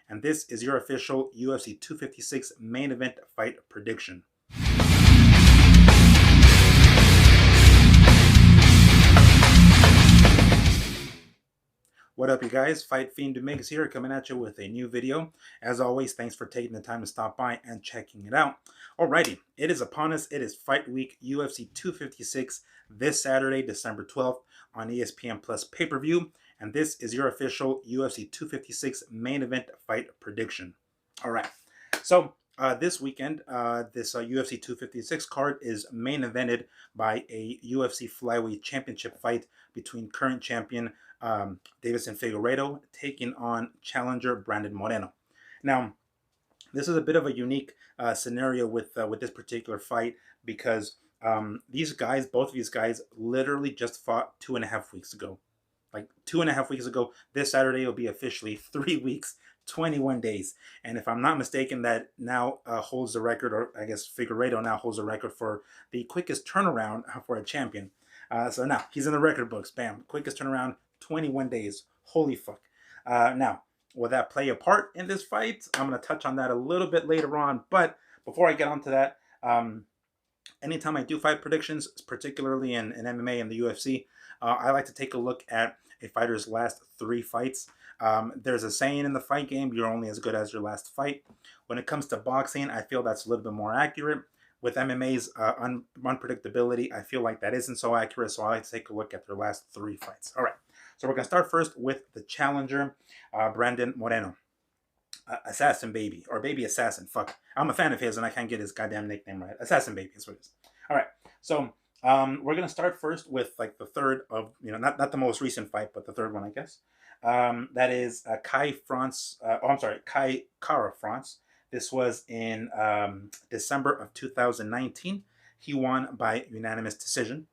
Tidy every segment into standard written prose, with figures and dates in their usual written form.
and this is your official UFC 256 main event fight prediction. What up, you guys? Fight Fiend Migs here, coming at you with a new video. As always, thanks for taking the time to stop by and checking it out. Alrighty, it is upon us. It is Fight Week UFC 256 this Saturday, December 12th on ESPN Plus pay-per-view, and this is your official UFC 256 main event fight prediction. Alright, so this weekend, this UFC 256 card is main evented by a UFC Flyweight Championship fight between current champion Davidson Figuerato taking on challenger Brandon Moreno. Now, this is a bit of a unique scenario with this particular fight because these guys, both of these guys, literally just fought 2.5 weeks ago. Like 2.5 weeks ago, this Saturday will be officially 3 weeks, 21 days. And if I'm not mistaken, that now holds the record, or I guess Figareto now holds the record for the quickest turnaround for a champion. So now he's in the record books. Bam, quickest turnaround, 21 days. Holy fuck. Now, will that play a part in this fight? I'm going to touch on that a little bit later on. But before I get onto that, anytime I do fight predictions, particularly in MMA and the UFC, I like to take a look at a fighter's last 3 fights. There's a saying in the fight game, you're only as good as your last fight. When it comes to boxing, I feel that's a little bit more accurate. With MMA's unpredictability, I feel like that isn't so accurate, so I like to take a look at their last 3 fights. All right, so we're going to start first with the challenger, Brandon Moreno. Assassin Baby, or Baby Assassin. Fuck. I'm a fan of his, and I can't get his goddamn nickname right. Assassin Baby is what it is. All right, so we're going to start first with like the third of, not the most recent fight, but the third one, I guess. That is Kai Kara France. This was in December of 2019. He won by unanimous decision.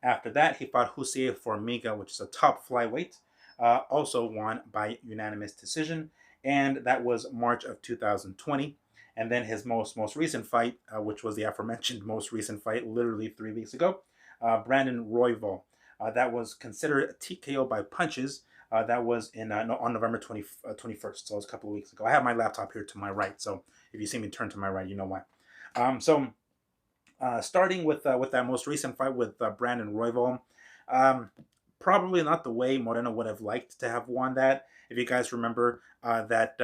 After that, he fought Jose Formiga, which is a top flyweight. Also won by unanimous decision. And that was March of 2020. And then his most recent fight, which was the aforementioned most recent fight, literally 3 weeks ago, Brandon Royval. That was considered a TKO by punches. That was on November 21st, so it was a couple of weeks ago. I have my laptop here to my right, so if you see me turn to my right, you know why. Starting with that most recent fight with Brandon Royval, probably not the way Moreno would have liked to have won that. If you guys remember that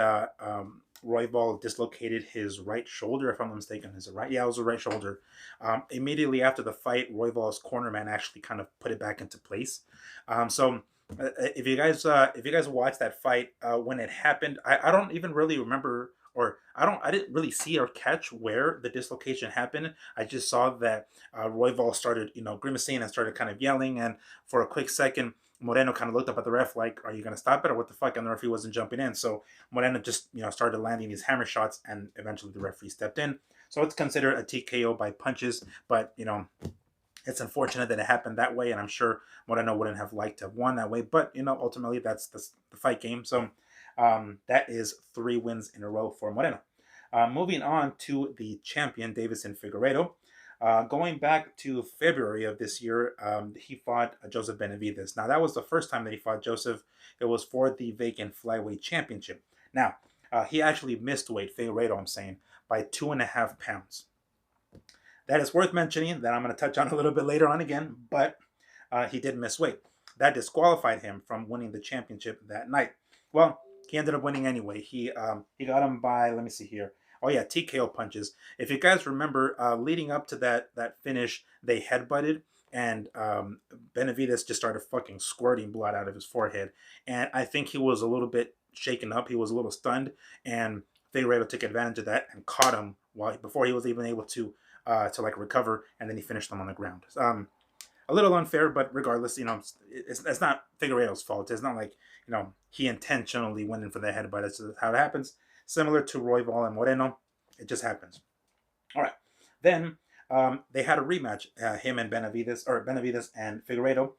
Royval dislocated his right shoulder, if I'm not mistaken. Is it right? Yeah, it was the right shoulder. Immediately after the fight, Royval's cornerman actually kind of put it back into place. If you guys watched that fight when it happened, I don't even really remember, or I didn't really see or catch where the dislocation happened. I just saw that Royval started grimacing and started kind of yelling, and for a quick second Moreno kind of looked up at the ref like, are you going to stop it or what the fuck? And the referee wasn't jumping in, so Moreno just started landing these hammer shots, and eventually the referee stepped in. So it's considered a TKO by punches, but it's unfortunate that it happened that way, and I'm sure Moreno wouldn't have liked to have won that way. But, ultimately that's the fight game. So that is 3 wins in a row for Moreno. Moving on to the champion, Davidson Figuerato. Going back to February of this year, he fought Joseph Benavidez. Now, that was the first time that he fought Joseph. It was for the vacant flyweight championship. Now, he actually missed weight, Figueiredo, I'm saying, by 2.5 pounds. That is worth mentioning, that I'm going to touch on a little bit later on again, but he did miss weight. That disqualified him from winning the championship that night. Well, he ended up winning anyway. He got him by, let me see here. Oh yeah, TKO punches. If you guys remember, leading up to that finish, they headbutted, and Benavidez just started fucking squirting blood out of his forehead. And I think he was a little bit shaken up. He was a little stunned, and Figueiredo took advantage of that and caught him before he was even able to recover, and then he finished them on the ground. A little unfair, but regardless, it's not Figueiredo's fault. It's not like he intentionally went in for the headbutt. It's just how it happens. Similar to Royval and Moreno, it just happens. All right, then they had a rematch, him and Benavidez and Figueiredo.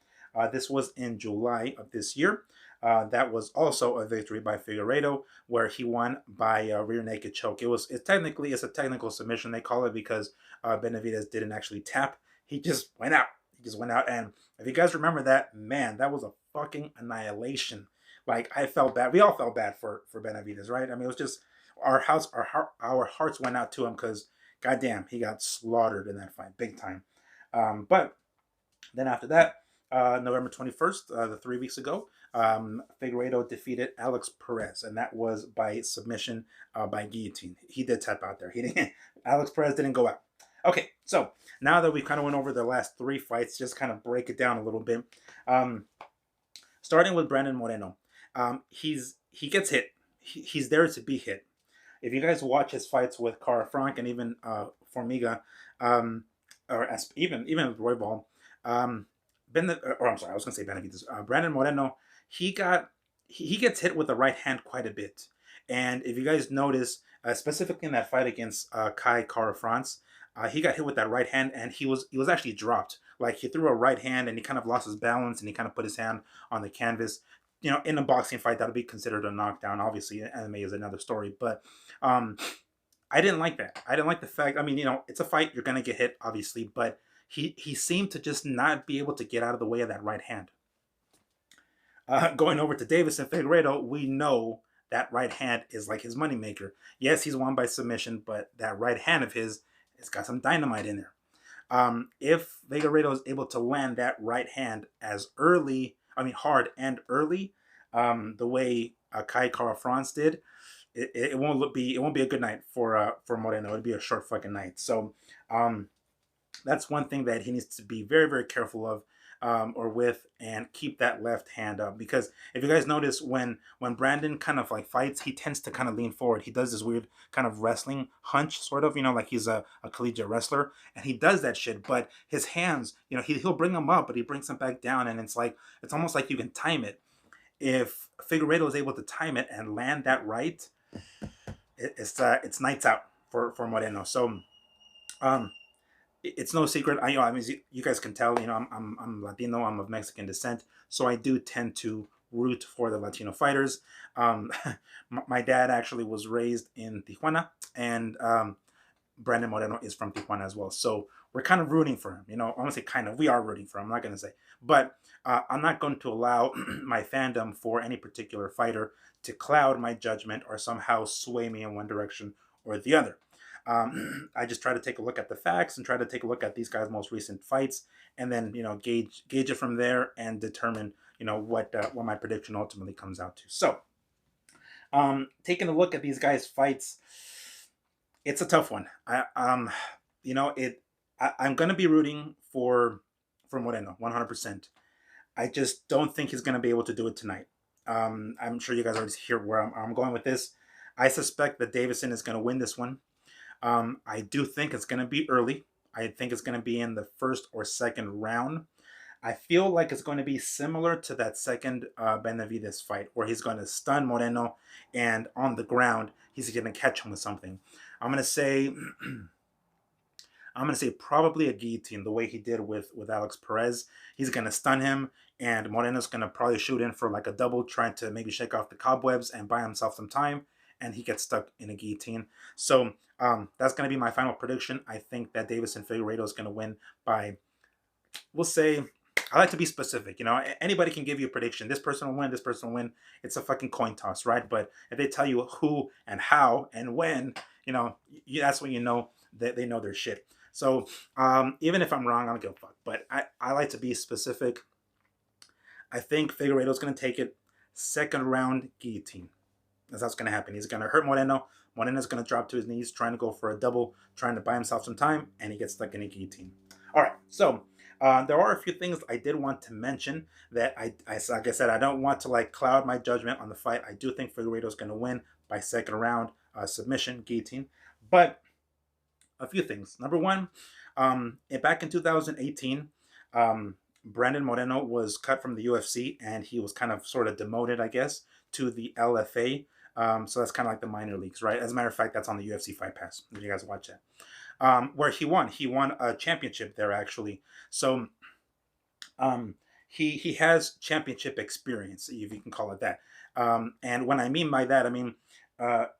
This was in July of this year. That was also a victory by Figueiredo, where he won by rear naked choke. It's a technical submission, they call it, because Benavidez didn't actually tap. He just went out. And if you guys remember that, man, that was a fucking annihilation. Like I felt bad. We all felt bad for Benavidez, right? I mean, it was just our hearts went out to him because goddamn, he got slaughtered in that fight, big time. But then after that, November 21st, the 3 weeks ago, Figareto defeated Alex Perez, and that was by submission by guillotine. He did tap out there. He didn't. Alex Perez didn't go out. Okay, so now that we kind of went over the last 3 fights, just kind of break it down a little bit. Um, Starting with Brandon Moreno, he gets hit. He's there to be hit. If you guys watch his fights with Cara Frank and even Formiga, or even with Roybal, or I'm sorry, I was going to say Benavidez. Brandon Moreno, he gets hit with the right hand quite a bit. And if you guys notice, specifically in that fight against Kai Cara France, he got hit with that right hand, and he was actually dropped. Like he threw a right hand, and he kind of lost his balance, and he kind of put his hand on the canvas. In a boxing fight, that'll be considered a knockdown. Obviously, MMA is another story, but um, I didn't like that. I didn't like the fact. I mean, it's a fight. You're gonna get hit, obviously, but he seemed to just not be able to get out of the way of that right hand. Going over to Davidson Figuerato, we know that right hand is like his moneymaker. Yes, he's won by submission, but that right hand of his, it's got some dynamite in there. If Figueredo is able to land that right hand as early, I mean hard and early, the way Kai Cara France did, it won't be a good night for Moreno. It'll be a short fucking night. So that's one thing that he needs to be very, very careful of, or with, and keep that left hand up. Because if you guys notice, when Brandon kind of like fights, he tends to kind of lean forward. He does this weird kind of wrestling hunch, sort of, like he's a collegiate wrestler, and he does that shit. But his hands, he'll bring them up, but he brings them back down, and it's almost like you can time it. If Figueredo is able to time it and land that right, it's nights out for Moreno. So it's no secret. I mean, you guys can tell. I'm Latino. I'm of Mexican descent, so I do tend to root for the Latino fighters. My dad actually was raised in Tijuana, and Brandon Moreno is from Tijuana as well. So we're kind of rooting for him. I'm gonna say kind of. We are rooting for him. I'm not gonna say, but I'm not going to allow my fandom for any particular fighter to cloud my judgment or somehow sway me in one direction or the other. I just try to take a look at the facts and try to take a look at these guys' most recent fights, and then gauge it from there and determine what my prediction ultimately comes out to. So, taking a look at these guys' fights, it's a tough one. I'm gonna be rooting for Moreno 100%. I just don't think he's gonna be able to do it tonight. I'm sure you guys already hear where I'm going with this. I suspect that Davidson is going to win this one. I do think it's going to be early. I think it's going to be in the first or second round. I feel like it's going to be similar to that second Benavidez fight, where he's going to stun Moreno, and on the ground he's going to catch him with something. I'm going to say probably a guillotine, the way he did with Alex Perez. He's going to stun him, and Moreno's going to probably shoot in for like a double, trying to maybe shake off the cobwebs and buy himself some time, and he gets stuck in a guillotine. So that's going to be my final prediction. I think that Davidson Figueredo is going to win by, we'll say, I like to be specific. Anybody can give you a prediction. This person will win, this person will win. It's a fucking coin toss, right? But if they tell you who and how and when, that's when you know that they know their shit. So even if I'm wrong, I don't give a fuck. But I like to be specific. I think Figueredo's going to take it. Second round guillotine. That's what's going to happen. He's going to hurt Moreno. Moreno's going to drop to his knees, trying to go for a double, trying to buy himself some time, and he gets stuck in a guillotine. All right, so there are a few things I did want to mention that like I said, I don't want to cloud my judgment on the fight. I do think Figueredo's going to win by second round submission, guillotine. But a few things. Number one, back in 2018, Brandon Moreno was cut from the UFC, and he was kind of sort of demoted, I guess, to the LFA. So that's kind of like the minor leagues, right? As a matter of fact, that's on the UFC Fight Pass. If you guys watch that, where he won a championship there actually. So he has championship experience, if you can call it that. And when I mean by that, I mean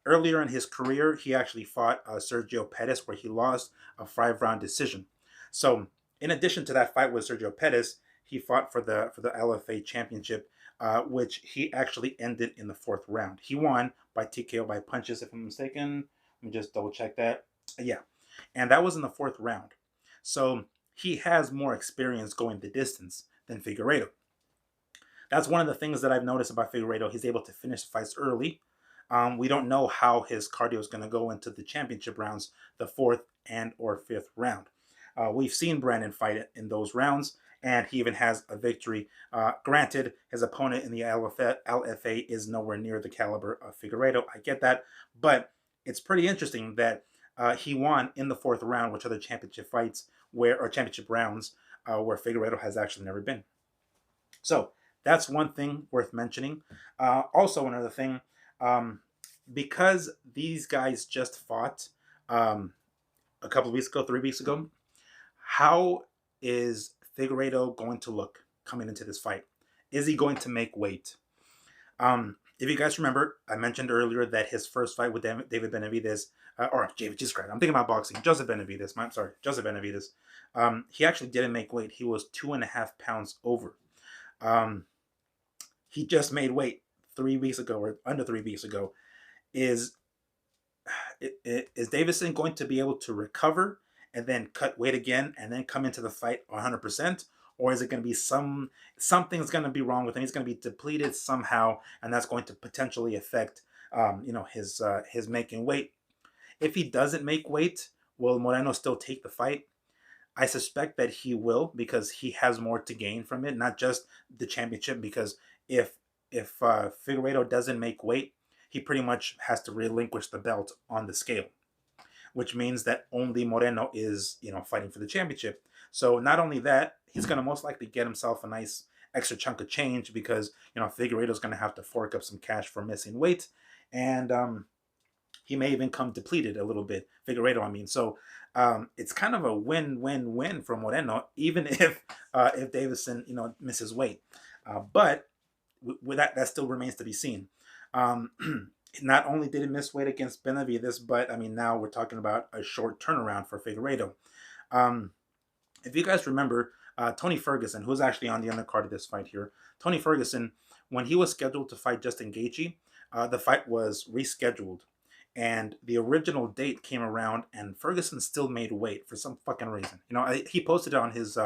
earlier in his career, he actually fought Sergio Pettis, where he lost a 5-round decision. So in addition to that fight with Sergio Pettis, he fought for the LFA championship which he actually ended in the fourth round. He won by TKO by punches, if I'm mistaken. Let me just double check that. Yeah, and that was in the fourth round. So he has more experience going the distance than Figareto. That's one of the things that I've noticed about Figareto. He's able to finish fights early. We don't know how his cardio is going to go into the championship rounds, the fourth and or fifth round. We've seen Brandon fight in those rounds, and he even has a victory. Granted, his opponent in the LFA is nowhere near the caliber of Figareto. I get that, but it's pretty interesting that he won in the fourth round, which are the championship fights or championship rounds where Figareto has actually never been. So that's one thing worth mentioning. Also, another thing, because these guys just fought a couple of weeks ago, 3 weeks ago, how is Figareto going to look coming into this fight? Is he going to make weight? If you guys remember, I mentioned earlier that his first fight with David Benavidez, Jesus Christ, I'm thinking about boxing. Joseph Benavidez. He actually didn't make weight. He was 2.5 pounds over. He just made weight 3 weeks ago, or under 3 weeks ago. Is Davidson going to be able to recover and then cut weight again and then come into the fight 100%? Or is it going to be something's going to be wrong with him? He's going to be depleted somehow, and that's going to potentially affect his making weight. If he doesn't make weight, will Moreno still take the fight? I suspect that he will, because he has more to gain from it, not just the championship. Because if Figueredo doesn't make weight, he pretty much has to relinquish the belt on the scale, which means that only Moreno is fighting for the championship. So not only that, he's going to most likely get himself a nice extra chunk of change, because Figueredo's going to have to fork up some cash for missing weight, and he may even come depleted a little bit. Figareto, I mean. So it's kind of a win-win-win for Moreno, even if Davidson misses weight. But with that still remains to be seen. Not only did he miss weight against Benavidez, but I mean, now we're talking about a short turnaround for Figareto. If you guys remember, Tony Ferguson, who's actually on the undercard of this fight here, Tony Ferguson, when he was scheduled to fight Justin Gaethje, the fight was rescheduled, and the original date came around, and Ferguson still made weight for some fucking reason. He posted it on his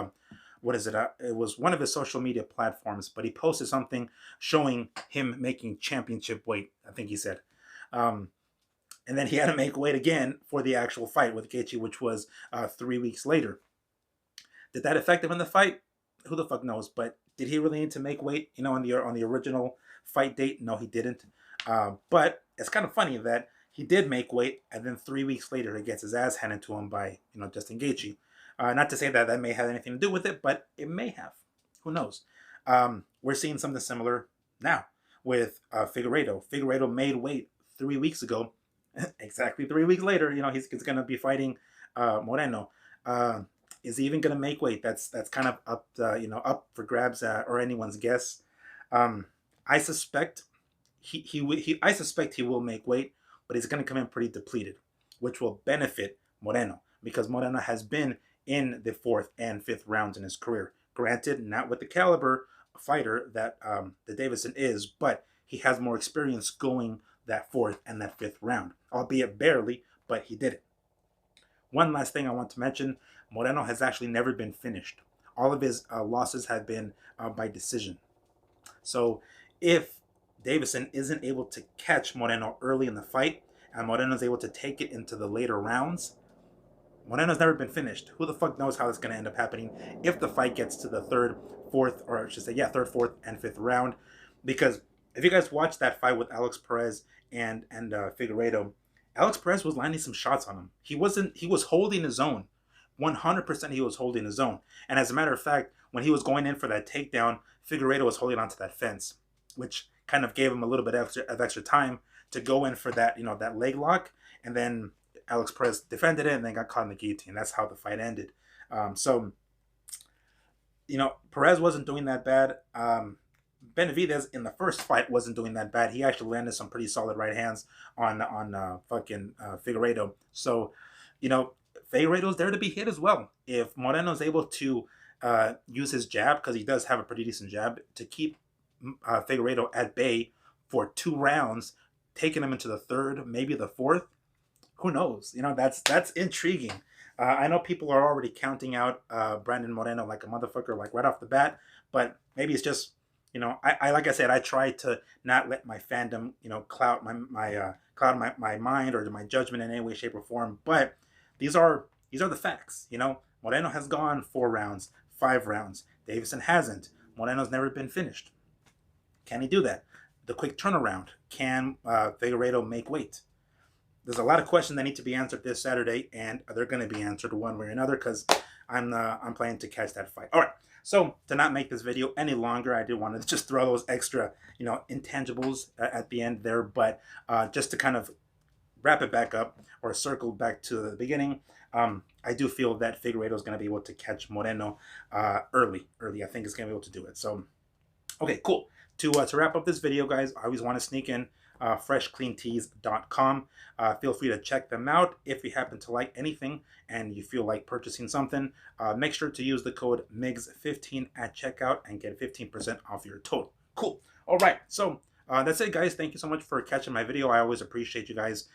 it was one of his social media platforms, but he posted something showing him making championship weight, I think he said. And then he had to make weight again for the actual fight with Gaethje, which was 3 weeks later. Did that affect him in the fight? Who the fuck knows? But did he really need to make weight, on the original fight date? No, he didn't. But it's kind of funny that he did make weight, and then 3 weeks later he gets his ass handed to him by Justin Gaethje. Not to say that may have anything to do with it, but it may have. Who knows? We're seeing something similar now with Figareto. Figareto made weight 3 weeks ago. Exactly 3 weeks later, he's going to be fighting Moreno. Is he even going to make weight? That's kind of up for grabs, or anyone's guess. I suspect he will make weight, but he's going to come in pretty depleted, which will benefit Moreno, because Moreno has been in the fourth and fifth rounds in his career. Granted, not with the caliber fighter that Davidson is, but he has more experience going that fourth and that fifth round, albeit barely, but he did it. One last thing I want to mention, Moreno has actually never been finished. All of his losses have been by decision. So if Davidson isn't able to catch Moreno early in the fight, and Moreno is able to take it into the later rounds, Moreno's never been finished. Who the fuck knows how it's going to end up happening if the fight gets to the third, fourth, and fifth round. Because if you guys watch that fight with Alex Perez and Figareto, Alex Perez was landing some shots on him. He was holding his own. 100% he was holding his own. And as a matter of fact, when he was going in for that takedown, Figareto was holding onto that fence, which kind of gave him a little bit of extra time to go in for that, that leg lock. And then Alex Perez defended it and then got caught in the guillotine. That's how the fight ended. So Perez wasn't doing that bad. Benavidez in the first fight wasn't doing that bad. He actually landed some pretty solid right hands on Figareto. So, Figareto's there to be hit as well. If Moreno's able to use his jab, because he does have a pretty decent jab, to keep Figareto at bay for 2 rounds, taking him into the third, maybe the fourth. Who knows? That's intriguing. I know people are already counting out Brandon Moreno like a motherfucker, like right off the bat. But maybe it's just, I like I said, I try to not let my fandom, cloud my mind or my judgment in any way, shape, or form. But these are the facts. Moreno has gone 4 rounds, 5 rounds. Davidson hasn't. Moreno's never been finished. Can he do that? The quick turnaround. Can Figareto make weight? There's a lot of questions that need to be answered this Saturday, and they're going to be answered one way or another because I'm planning to catch that fight. All right. So to not make this video any longer, I did want to just throw those extra, intangibles at the end there, but just to kind of wrap it back up or circle back to the beginning, I do feel that Figueredo is going to be able to catch Moreno early. I think it's going to be able to do it. So, okay, cool. To wrap up this video, guys, I always want to sneak in freshcleantees.com. Feel free to check them out. If you happen to like anything and you feel like purchasing something, make sure to use the code MIGS15 at checkout and get 15% off your total. Cool. All right. So that's it, guys. Thank you so much for catching my video. I always appreciate you guys,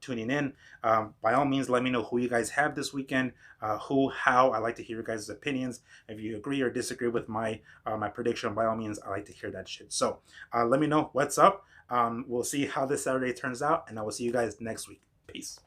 tuning in. By all means, let me know who you guys have this weekend, how. I like to hear your guys' opinions. If you agree or disagree with my prediction, by all means, I like to hear that shit. So let me know what's up. We'll see how this Saturday turns out, and I will see you guys next week. Peace.